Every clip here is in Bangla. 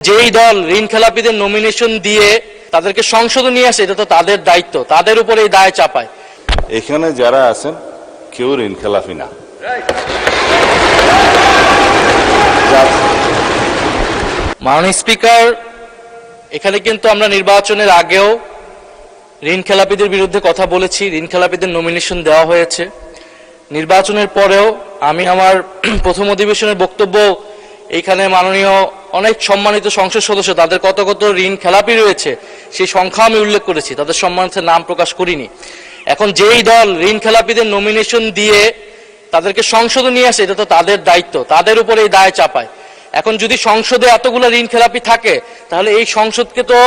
যেই দল ঋণ খেলাপিদের নমিনেশন দিয়ে তাদেরকে সংসদে নিয়ে আসে, এটা তো তাদের দায়িত্ব, তাদের উপরে এই দায় চাপায়। এখানে যারা আছেন কেউ ঋণ খেলাপি না। মাননীয় স্পিকার, এখানে কিন্তু আমরা নির্বাচনের আগেও ঋণ খেলাপিদের বিরুদ্ধে কথা বলেছি, ঋণ খেলাপিদের নমিনেশন দেওয়া হয়েছে। নির্বাচনের পরেও আমি আমার প্রথম অধিবেশনের বক্তব্য এইখানে মাননীয় অনেক সম্মানিত সংসদ সদস্য তাদের কত কত ঋণ খেলাপি রয়েছে সেই সংখ্যা আমি উল্লেখ করেছি, তাদের সম্মানিত নাম প্রকাশ করিনি। এখন যেই দল ঋণ খেলাপিদের নমিনেশন দিয়ে তাদেরকে সংসদে নিয়ে আসে, এটা তো তাদের দায়িত্ব, তাদের উপরে এই দায় চাপায়। এখন যদি সংসদে এতগুলো ঋণ খেলাপি থাকে, তাহলে এই সংসদকে তো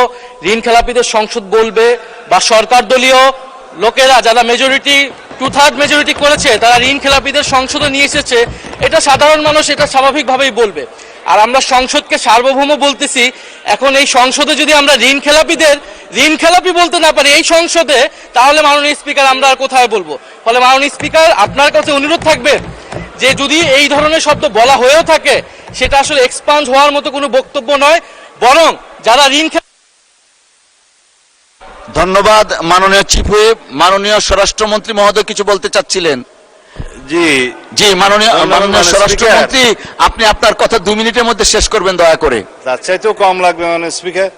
ঋণ খেলাপিদের সংসদ বলবে, বা সরকার দলীয় লোকেরা যারা মেজরিটি 2/3 মেজরিটি করেছে তারা ঋণ খেলাপিদের সংসদে নিয়ে এসেছে, এটা সাধারণ মানুষ এটা স্বাভাবিকভাবেই বলবে। আর আমরা সংসদকে সার্বভৌম বলতেছি, এখন এই সংসদে যদি আমরা ঋণ খেলাপি বলতে না পারি এই সংসদে, তাহলে মাননীয় স্পিকার আমরা আর কোথায় বলবো? ফলে মাননীয় স্পিকার, আপনার কাছে অনুরোধ থাকবে যে যদি এই ধরনের শব্দ বলা হয়েও থাকে, সেটা আসলে এক্সপান্ড হওয়ার মতো কোনো বক্তব্য নয়, বরং যারা ঋণ ধন্যবাদ মাননীয় চিফ হুইপ। মাননীয় স্বরাষ্ট্রমন্ত্রী মহোদয় কিছু বলতে চাচ্ছিলেন? জি জি, মাননীয় স্বরাষ্ট্রমন্ত্রী, আপনি আপনার কথা 2 মিনিটের মধ্যে শেষ করবেন দয়া করে। তার চাইতেও কম লাগবে মাননীয় স্পিকার।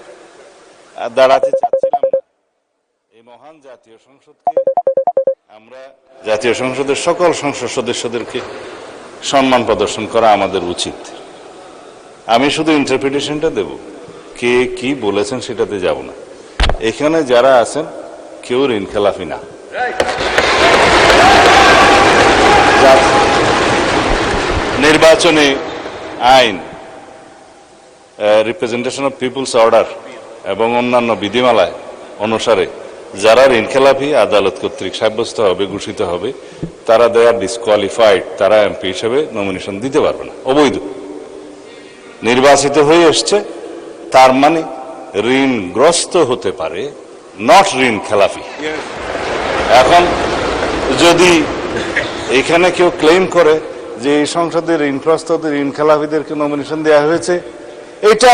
দাঁড়াতে চাচ্ছিলাম না। এই মহান জাতীয় সংসদকে আমরা জাতীয় সংসদের সকল সংসদ সদস্যদেরকে সম্মান প্রদর্শন করা আমাদের উচিত। আমি শুধু ইন্টারপ্রিটেশনটা দেব, কে কি বলেছেন সেটাতে যাব না। এখানে যারা আছেন কেউ ঋণ খেলাপি না। নির্বাচনী আইন, রিপ্রেজেন্টেশন অফ পিপুলস অর্ডার এবং অন্যান্য বিধিমালায় অনুসারে যারা ঋণ খেলাপি আদালত কর্তৃক সাব্যস্ত হবে, ঘোষিত হবে, তারা দে আর ডিসকোয়ালিফাইড, তারা এমপি হিসেবে নমিনেশন দিতে পারবে না, অবৈধ। নির্বাচিত হয়ে এসছে তার মানে ঋণগ্রস্ত হতে পারে, নট ঋণ খেলাপি। এখন যদি এখানে কেউ ক্লেম করে যে এই সংসদে ঋণগ্রস্ত ঋণ খেলাপিদেরকে নমিনেশন দেওয়া হয়েছে, এটা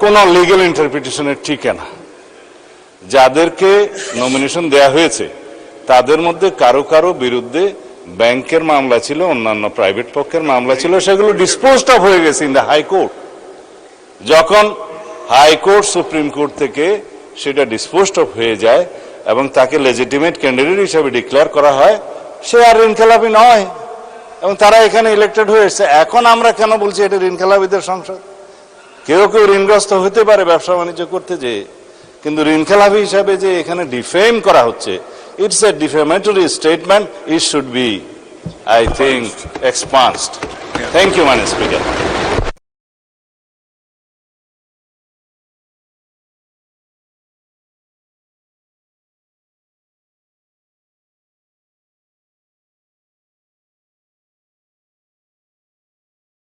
কোন লিগ্যাল ইন্টারপ্রিটেশনের ঠিক না। যাদেরকে নমিনেশন দেওয়া হয়েছে তাদের মধ্যে কারো কারো বিরুদ্ধে ব্যাংকের মামলা ছিল, অন্যান্য প্রাইভেট পক্ষের মামলা ছিল, সেগুলো ডিসপোজড অফ হয়ে গেছে ইন দ্য হাইকোর্ট। যখন হাইকোর্ট সুপ্রিম কোর্ট থেকে সেটা ডিসপোজড অফ হয়ে যায় এবং তাকে লেজিটিমেট ক্যান্ডিডেট হিসেবে ডিক্লেয়ার করা হয়, সে আর ঋণ খেলাপি নয় এবং তারা এখানে ইলেক্টেড হয়ে এসছে। এখন আমরা কেন বলছি এটা ঋণ খেলাপিদের সংসদ? কেউ কেউ ঋণগ্রস্ত হতে পারে ব্যবসা বাণিজ্য করতে যেয়ে, কিন্তু ঋণ খেলাপি হিসাবে যে এখানে ডিফেম করা হচ্ছে, it's a defamatory statement, it should be, I think, expunged. Thank you মাননীয় স্পিকার।